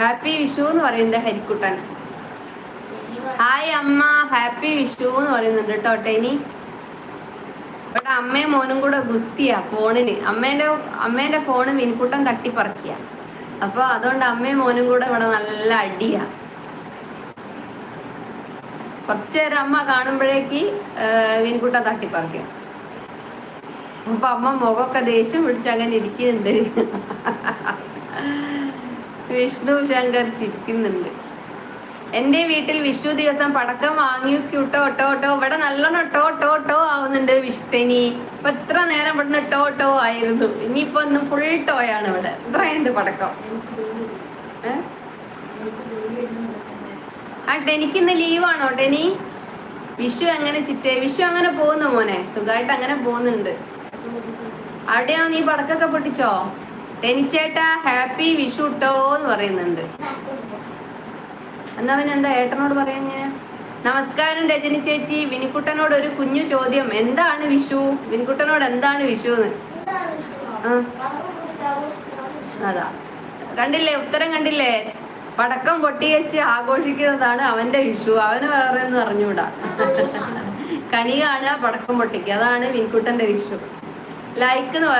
Happy Vishu എന്ന് പറയുന്നുണ്ട് Harikuttan. Hi അമ്മ, ഹാപ്പി വിഷു എന്ന് പറയുന്നുണ്ട് കേട്ടോ ടെനി. ഇവിടെ അമ്മയും മോനും കൂടെ ഗുസ്തിയാ ഫോണിന്. അമ്മേന്റെ ഫോണ് വിൻകുട്ടൻ തട്ടിപ്പറക്കിയ. അപ്പൊ അതുകൊണ്ട് അമ്മയും മോനും കൂടെ ഇവിടെ നല്ല അടിയാ. കുറച്ചേരം അമ്മ കാണുമ്പോഴേക്ക് വിൻകുട്ടൻ തട്ടിപ്പറക്കുക. അപ്പൊ അമ്മ മുഖമൊക്കെ ദേഷ്യം പിടിച്ച് അങ്ങനെ ഇരിക്കുന്നുണ്ട്. വിഷ്ണു ശങ്കർ ചിരിക്കുന്നുണ്ട്. എൻ്റെ വീട്ടിൽ വിഷു ദിവസം പടക്കം വാങ്ങിക്കൂട്ടോ ടോ ടോ. ഇവിടെ നല്ലോണം ടോ ടോ ടോ ആവുന്നുണ്ട് വിഷ്ണനി. ഇപ്പൊ എത്ര നേരം ഇവിടുന്ന് ടോ ടോ ആയിരുന്നു. ഇനിയിപ്പോ ഒന്ന് ഫുൾ ടോയാണ് ഇവിടെ. എത്രയുണ്ട് പടക്കം. ആ ടെനിക്കിന്ന് ലീവാണോ ടെനി? വിഷു എങ്ങനെ ചിറ്റേ? വിഷു അങ്ങനെ പോകുന്നു മോനെ, സുഖമായിട്ട് അങ്ങനെ പോകുന്നുണ്ട്. അവിടെയോ നീ പടക്കൊക്കെ പൊട്ടിച്ചോ? ടെനിച്ചേട്ടാ ഹാപ്പി വിഷു ട്ടോ എന്ന് പറയുന്നുണ്ട്. എന്നാ പിന്നെ എന്താ ഏട്ടനോട് പറയാഞ്ഞേ? നമസ്കാരം രജനി ചേച്ചി. വിനിക്കുട്ടനോട് ഒരു കുഞ്ഞു ചോദ്യം, എന്താണ് വിഷു? വിനിക്കുട്ടനോട് എന്താണ് വിഷു എന്ന്? അതാ കണ്ടില്ലേ, ഉത്തരം കണ്ടില്ലേ? പടക്കം പൊട്ടിവെച്ച് ആഘോഷിക്കുന്നതാണ് അവന്റെ വിഷു. അവന് വേറെ ഒന്നും അറിഞ്ഞൂടാ. കണി കാണുക, പടക്കം പൊട്ടിക്കുക, അതാണ് വിൻകുട്ടന്റെ വിഷു. ലൈക്ക് എന്ന്